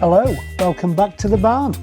Hello, welcome back to the barn.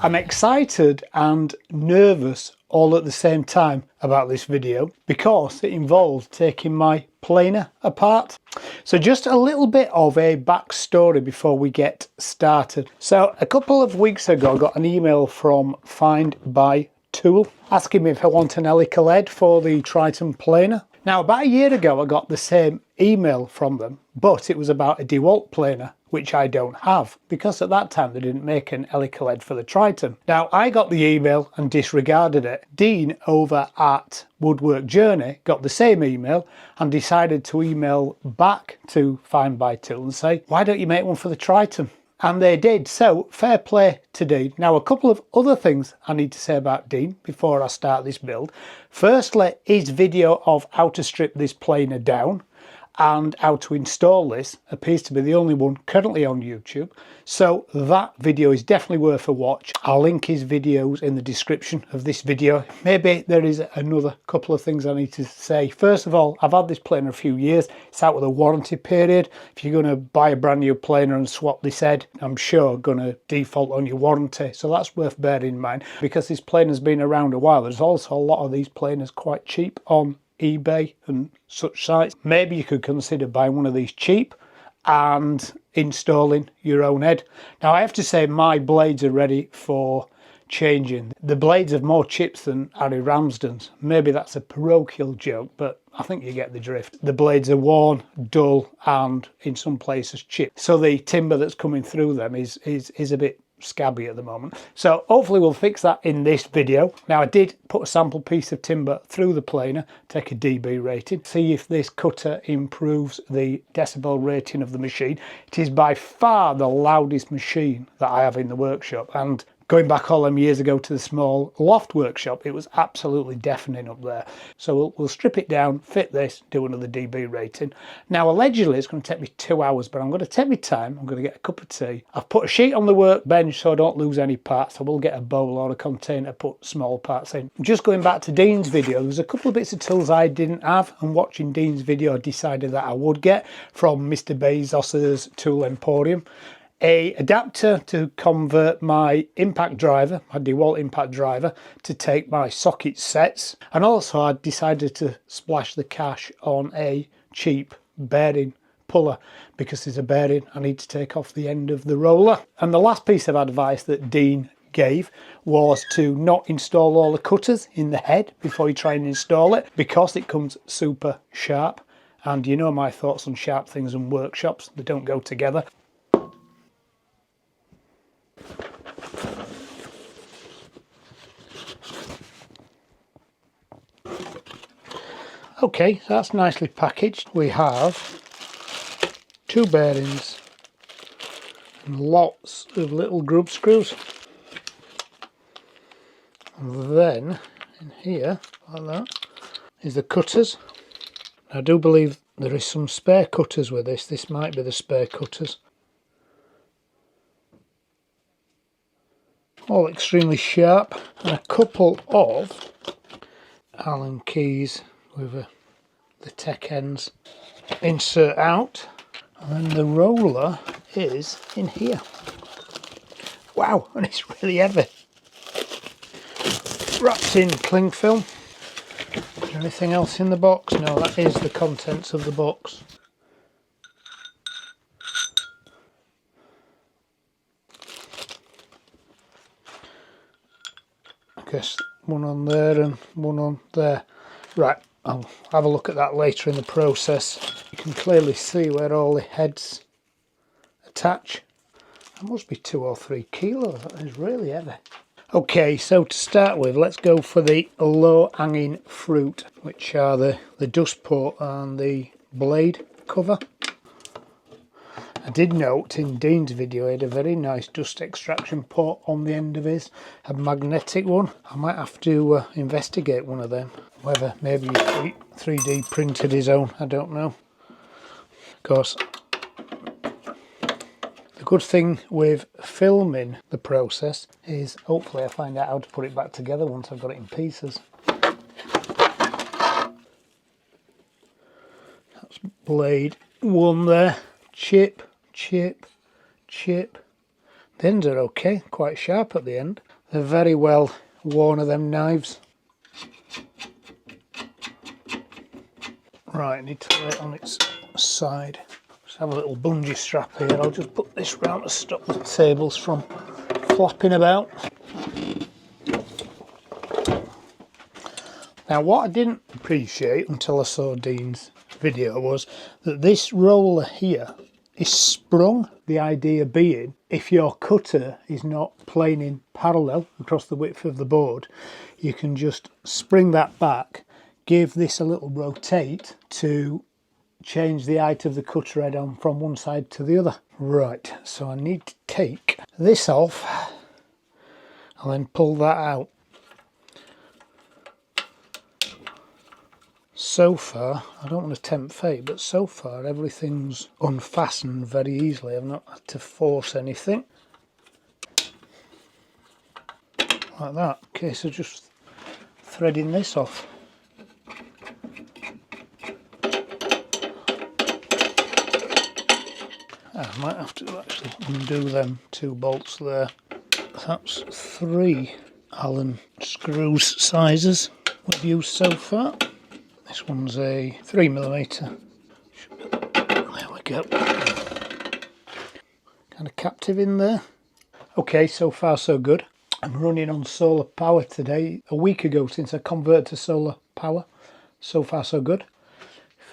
I'm excited and nervous all at the same time about this video because it involves taking my planer apart. So just a little bit of a backstory before we get started. So a couple of weeks ago I got an email from FindBuyTool asking me if I want an Helical Head for the Triton Planer. Now about a year ago I got the same email from them, but it was about a DeWalt planer, which I don't have, because at that time they didn't make an Helical Head for the Triton. Now I got the email and disregarded it. Dean over at Woodwork Journey got the same email and decided to email back to FindBuyTool and say, why don't you make one for the Triton? And they did, so fair play to Dean. Now a couple of other things I need to say about Dean before I start this build. Firstly, his video of how to strip this planer down and how to install this appears to be the only one currently on YouTube, so that video is definitely worth a watch. I'll link his videos in the description of this video. Maybe there is another couple of things I need to say. First of all, I've had this planer a few years. It's out with a warranty period. If you're going to buy a brand new planer and swap this head, I'm sure going to default on your warranty, so that's worth bearing in mind. Because this planer's been around a while, there's also a lot of these planers quite cheap on eBay and such sites. Maybe you could consider buying one of these cheap and installing your own head. Now I have to say my blades are ready for changing. The blades have more chips than Harry Ramsden's. Maybe that's a parochial joke, but I think you get the drift. The blades are worn, dull, and in some places chipped. So the timber that's coming through them is a bit scabby at the moment, so hopefully we'll fix that in this video. Now I did put a sample piece of timber through the planer, take a dB rating, see if this cutter improves the decibel rating of the machine. It is by far the loudest machine that I have in the workshop, and going back all them years ago to the small loft workshop, it was absolutely deafening up there. So we'll strip it down, fit this, do another dB rating. Now allegedly it's going to take me 2 hours, but I'm going to take my time. I'm going to get a cup of tea. I've put a sheet on the workbench so I don't lose any parts. I will get a bowl or a container to put small parts in. Just going back to Dean's video, there's a couple of bits of tools I didn't have, and watching Dean's video I decided that I would get from Mr. Bezos's Tool Emporium. A adapter to convert my impact driver, my DeWalt impact driver, to take my socket sets, and also I decided to splash the cash on a cheap bearing puller because there's a bearing I need to take off the end of the roller. And the last piece of advice that Dean gave was to not install all the cutters in the head before you try and install it, because it comes super sharp, and you know my thoughts on sharp things and workshops, they don't go together. Okay, so that's nicely packaged. We have 2 bearings and lots of little grub screws. And then in here, like that, is the cutters. I do believe there is some spare cutters with this. This might be the spare cutters. All extremely sharp, and a couple of Allen keys with the tech ends. Insert out, and then the roller is in here. Wow, and it's really heavy. Wrapped in cling film. Is there anything else in the box? No, that is the contents of the box. I guess one on there and one on there. Right, I'll have a look at that later in the process. You can clearly see where all the heads attach. That must be 2 or 3 kilos, that is really heavy. Okay, so to start with, let's go for the low hanging fruit, which are the dust port and the blade cover. I did note in Dean's video he had a very nice dust extraction port on the end of his, a magnetic one. I might have to investigate one of them, whether maybe he 3D printed his own, I don't know. Of course, the good thing with filming the process is hopefully I find out how to put it back together once I've got it in pieces. That's blade one there. Chip, chip, chip. The ends are okay, quite sharp at the end. They're very well worn of them knives. Right, I need to lay it on its side. Just have a little bungee strap here. I'll just put this round to stop the tables from flapping about. Now what I didn't appreciate until I saw Dean's video was that this roller here is sprung. The idea being, if your cutter is not planing parallel across the width of the board, you can just spring that back, give this a little rotate to change the height of the cutter head on from one side to the other. Right, so I need to take this off and then pull that out. So far, I don't want to tempt fate, but so far everything's unfastened very easily. I've not had to force anything. Like that. Okay, so just threading this off. I might have to actually undo them 2 bolts there. That's 3 Allen screws sizes we've used so far. This one's a 3mm. There we go. Kind of captive in there. Okay, so far so good. I'm running on solar power today. A week ago since I converted to solar power. So far so good.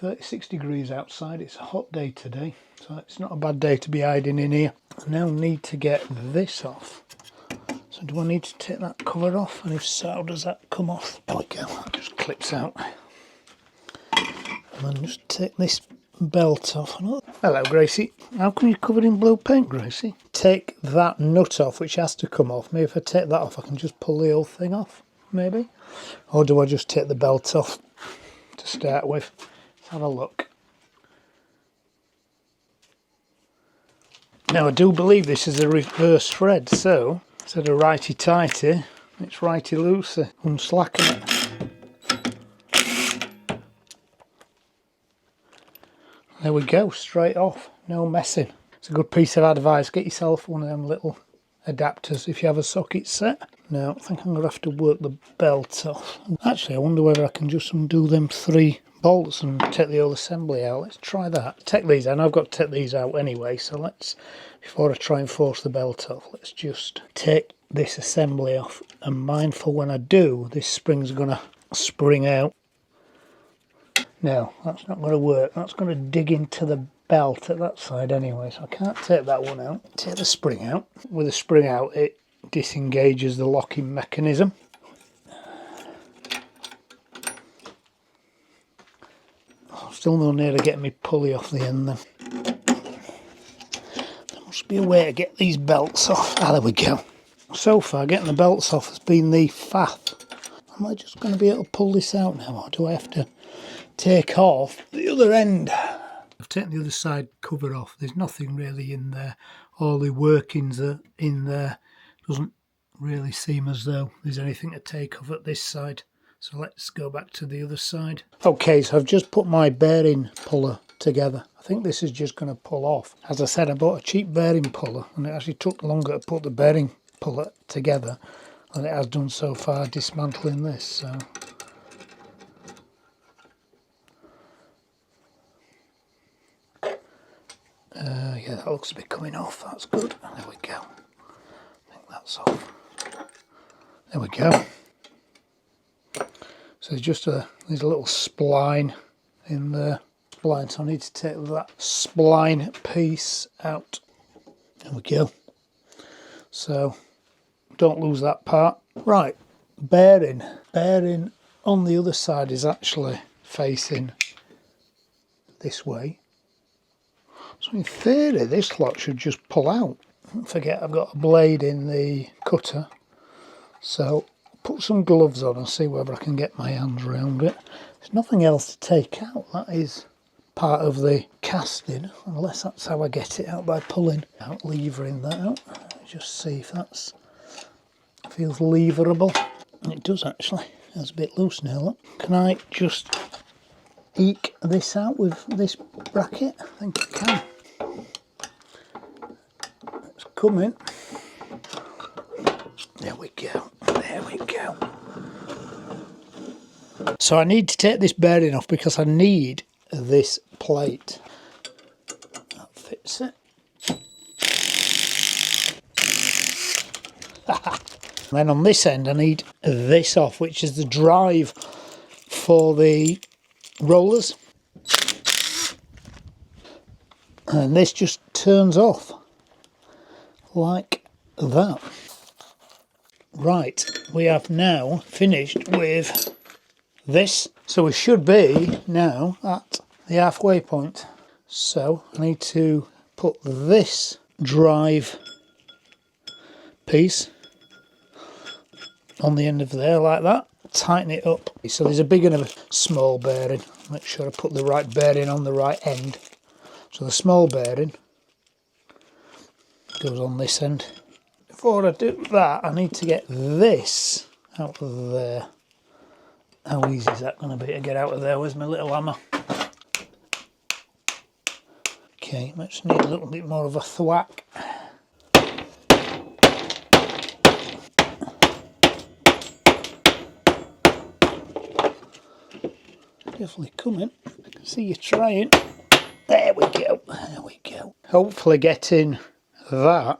36 degrees outside. It's a hot day today, so it's not a bad day to be hiding in here. I now need to get this off. So do I need to take that cover off? And if so, does that come off? There we go. That just clips out. And then just take this belt off. Hello, Gracie. How come you're covered in blue paint, Gracie? Take that nut off, which has to come off. Maybe if I take that off, I can just pull the whole thing off, maybe? Or do I just take the belt off to start with? Let's have a look. Now, I do believe this is a reverse thread, so instead of righty-tighty, it's righty-loosey. Unslacken it. There we go, straight off, no messing. It's a good piece of advice. Get yourself one of them little adapters if you have a socket set. Now, I think I'm going to have to work the belt off. Actually, I wonder whether I can just undo them 3 bolts and take the whole assembly out. Let's try that. Take these out. I've got to take these out anyway, so let's, before I try and force the belt off, let's just take this assembly off. And mindful when I do, this spring's going to spring out. No, that's not going to work. That's going to dig into the belt at that side anyway, so I can't take that one out. Take the spring out. With the spring out, it disengages the locking mechanism. Still no near to getting me pulley off the end then. There must be a way to get these belts off. Ah, there we go. So far, getting the belts off has been the faff. Am I just going to be able to pull this out now, or do I have to take off the other end? I've taken the other side cover off. There's nothing really in there. All the workings are in there. Doesn't really seem as though there's anything to take off at this side. So let's go back to the other side. Okay, so I've just put my bearing puller together. I think this is just going to pull off. As I said, I bought a cheap bearing puller and it actually took longer to put the bearing puller together than it has done so far dismantling this. So yeah, that looks to be coming off. That's good. There we go. I think that's off. There we go. So there's just there's a little spline in there. Spline, so I need to take that spline piece out. There we go. So don't lose that part. Right, bearing. Bearing on the other side is actually facing this way. So in theory this lot should just pull out. Don't forget I've got a blade in the cutter, so put some gloves on and see whether I can get my hands around it. There's nothing else to take out, that is part of the casting, unless that's how I get it out, by pulling out, levering that out. Just see if that's feels leverable. And it does actually, it's a bit loose now, look. Can I just eke this out with this bracket? I think I can. It's coming. There we go, there we go. So I need to take this bearing off because I need this plate. That fits it. Then on this end I need this off, which is the drive for the rollers. And this just turns off like that. Right, we have now finished with this. So we should be now at the halfway point. So I need to put this drive piece on the end of there like that, tighten it up. So there's a big and a small bearing. Make sure I put the right bearing on the right end. So the small bearing goes on this end. Before I do that, I need to get this out of there. How easy is that going to be to get out of there? Where's my little hammer? Okay, I just need a little bit more of a thwack. Definitely coming. I can see you trying. There we go. There we go. Hopefully getting that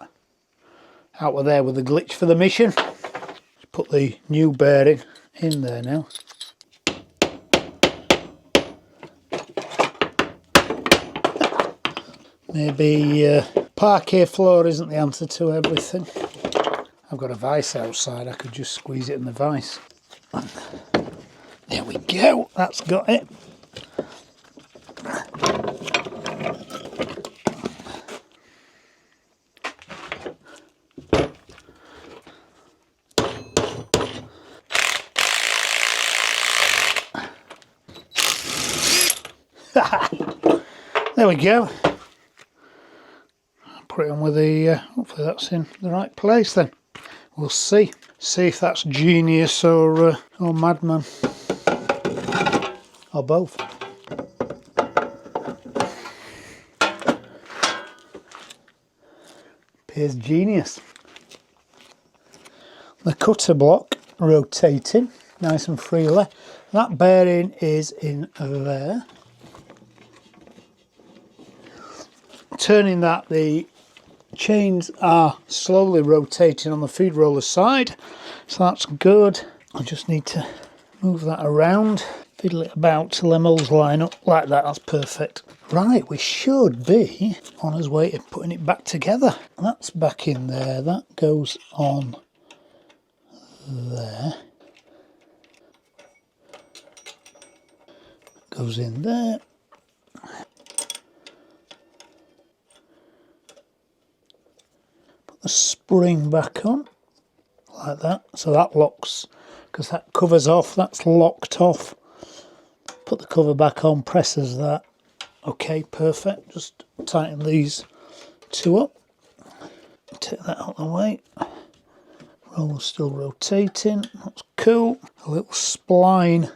out of there with the glitch for the mission. Just put the new bearing in there now. Maybe parquet floor isn't the answer to everything. I've got a vise outside. I could just squeeze it in the vise. There we go, that's got it. There we go. Put it on with the, hopefully that's in the right place then. We'll see. See if that's genius or madman. Or both. Appears genius. The cutter block rotating nice and freely. That bearing is in there. Turning that, the chains are slowly rotating on the feed roller side, so that's good. I just need to move that around. Fiddle it about till them holes line up like that, that's perfect. Right, we should be on his way to putting it back together. That's back in there, that goes on there. Goes in there. Put the spring back on, like that. So that locks, because that covers off, that's locked off. Put the cover back on, presses that. Okay, perfect. Just tighten these two up. Take that out of the way. Roller's still rotating. That's cool. A little spline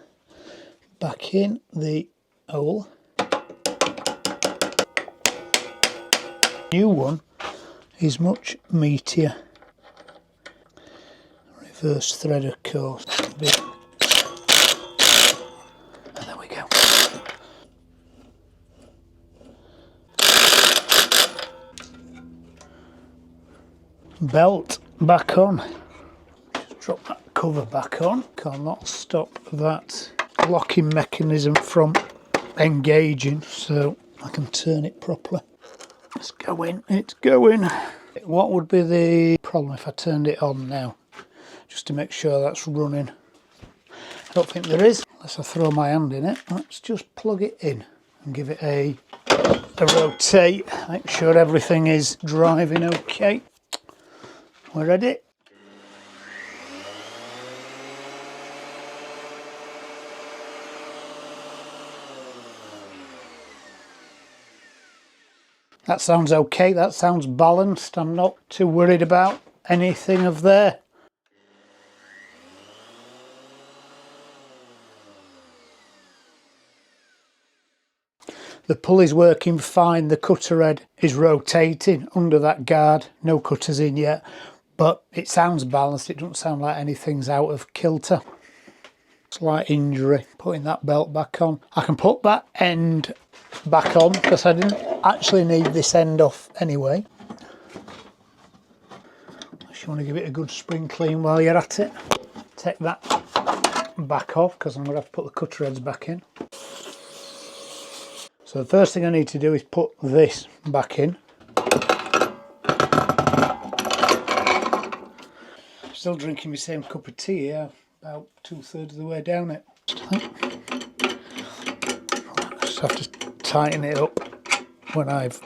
back in the hole. New one is much meatier. Reverse thread, of course. Belt back on. Just drop that cover back on. Cannot stop that locking mechanism from engaging, so I can turn it properly. It's going, it's going. What would be the problem if I turned it on now? Just to make sure that's running. I don't think there is, unless I throw my hand in it. Let's just plug it in and give it a a rotate, make sure everything is driving okay. We're ready. That sounds okay, that sounds balanced. I'm not too worried about anything of there. The pulley's working fine, the cutter head is rotating under that guard, no cutters in yet, but it sounds balanced, it doesn't sound like anything's out of kilter. Slight injury, putting that belt back on. I can put that end back on because I didn't actually need this end off anyway. If you want to give it a good spring clean while you're at it. Take that back off because I'm going to have to put the cutter heads back in. So the first thing I need to do is put this back in. Still drinking my same cup of tea here, about 2/3 of the way down it. Just have to tighten it up when I've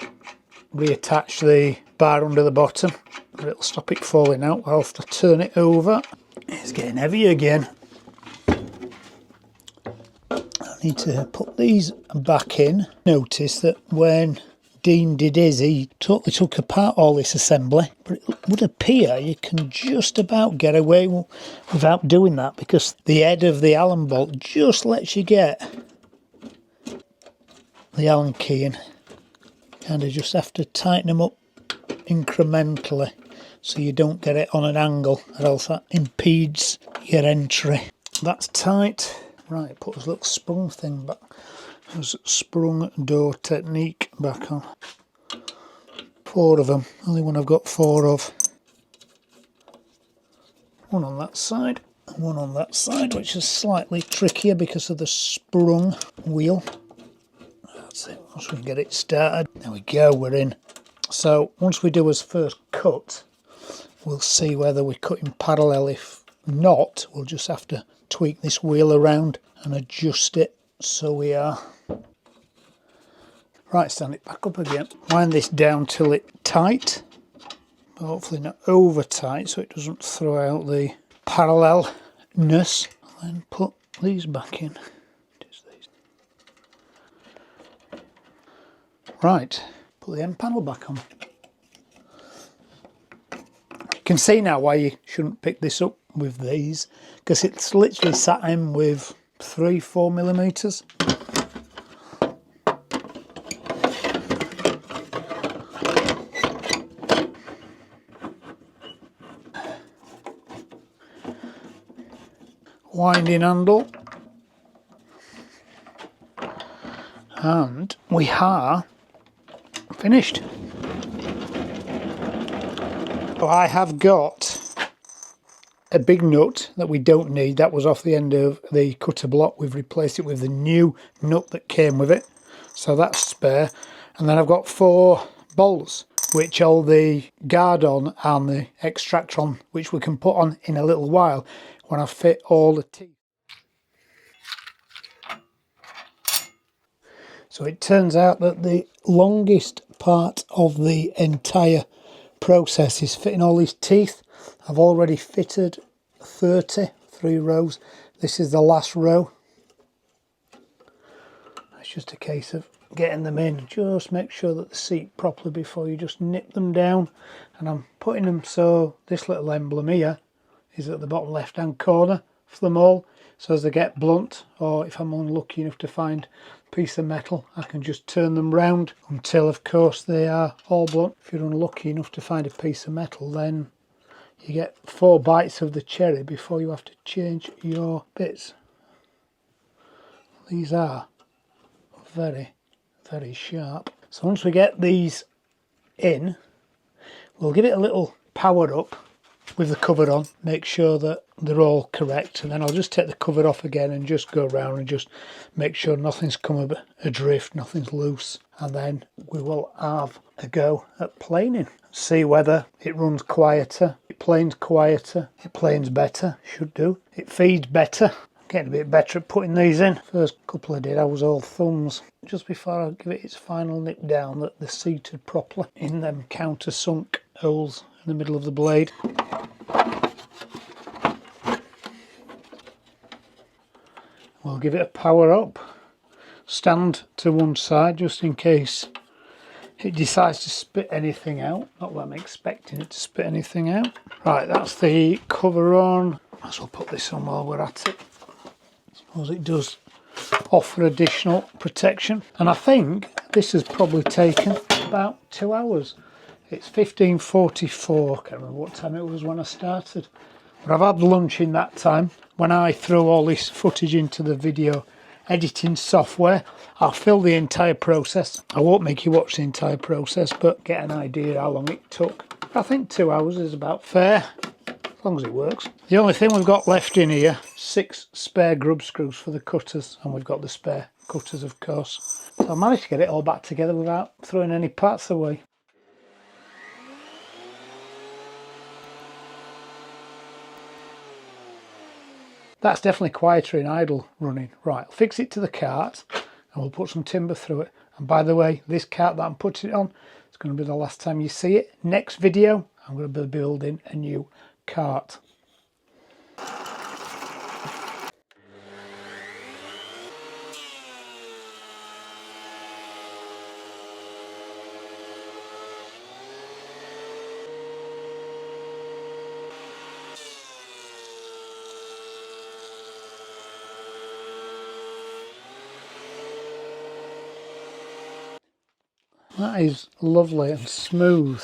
reattached the bar under the bottom. It'll stop it falling out whilst I turn it over. It's getting heavy again. I need to put these back in. Notice that when Dean did his, he totally took apart all this assembly, but it would appear you can just about get away without doing that because the head of the Allen bolt just lets you get the Allen key in. Kind of just have to tighten them up incrementally so you don't get it on an angle, or else that impedes your entry. That's tight. Right, put this little sprung thing back. There's sprung door technique back on. 4 of them, only one I've got 4 of. One on that side, and one on that side, which is slightly trickier because of the sprung wheel. That's it, once we can get it started. There we go, we're in. So once we do his first cut, we'll see whether we're cutting parallel. If not, we'll just have to tweak this wheel around and adjust it so we are. Right, stand it back up again. Wind this down till it's tight, but hopefully not over tight so it doesn't throw out the parallelness. And then put these back in. Just these. Right, put the end panel back on. You can see now why you shouldn't pick this up with these, because it's literally sat in with 3-4 millimeters. Winding handle, and we are finished. So I have got a big nut that we don't need. That was off the end of the cutter block. We've replaced it with the new nut that came with it, so that's spare. And then I've got 4 bolts which hold the guard on and the extractor on, which we can put on in a little while when I fit all the teeth. So it turns out that the longest part of the entire process is fitting all these teeth. I've already fitted 3 rows. This is the last row. It's just a case of getting them in. Just make sure that they seat properly before you just nip them down. And I'm putting them so this little emblem here is at the bottom left hand corner for them all, so as they get blunt, or if I'm unlucky enough to find a piece of metal, I can just turn them round until of course they are all blunt. If you're unlucky enough to find a piece of metal, then you get 4 bites of the cherry before you have to change your bits. These are very, very sharp. So once we get these in, we'll give it a little power up with the cover on, make sure that they're all correct, and then I'll just take the cover off again and just go around and just make sure nothing's come adrift, nothing's loose, and then we will have a go at planing. See whether it runs quieter, it planes quieter, it planes better, should do, it feeds better. Getting a bit better at putting these in. First couple I did, I was all thumbs. Just before I give it its final nip down, that they're seated properly in them countersunk holes in the middle of the blade. We'll give it a power up. Stand to one side just in case it decides to spit anything out. Not that I'm expecting it to spit anything out. Right, that's the cover on. Might as well put this on while we're at it. I suppose it does offer additional protection. And I think this has probably taken about 2 hours. It's 15:44. I can't remember what time it was when I started. But I've had lunch in that time. When I throw all this footage into the video editing software, I'll film the entire process. I won't make you watch the entire process, but get an idea how long it took. I think 2 hours is about fair, as long as it works. The only thing we've got left in here, 6 spare grub screws for the cutters, and we've got the spare cutters, of course. So I managed to get it all back together without throwing any parts away. That's definitely quieter in idle running. Right, I'll fix it to the cart and we'll put some timber through it. And by the way, this cart that I'm putting it on, it's going to be the last time you see it. Next video, I'm going to be building a new cart. That is lovely and smooth.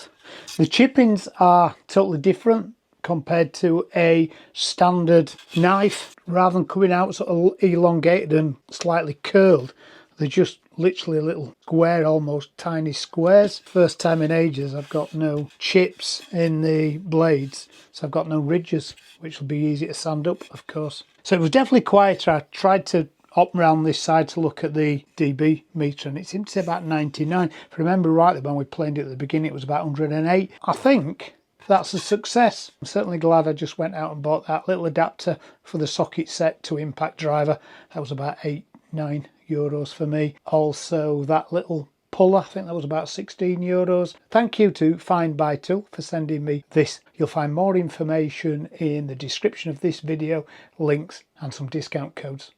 The chippings are totally different compared to a standard knife. Rather than coming out sort of elongated and slightly curled, they're just literally a little square, almost tiny squares. First time in ages I've got no chips in the blades, so I've got no ridges, which will be easy to sand up, of course. So it was definitely quieter. I tried to hop around this side to look at the dB meter and it seemed to say about 99. If I remember rightly, when we planed it at the beginning it was about 108. I think that's a success. I'm certainly glad I just went out and bought that little adapter for the socket set to impact driver. That was about €8-9 for me. Also that little puller, I think that was about €16. Thank you to FindBuyTool for sending me this. You'll find more information in the description of this video, links and some discount codes.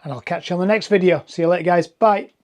And I'll catch you on the next video. See you later guys, bye.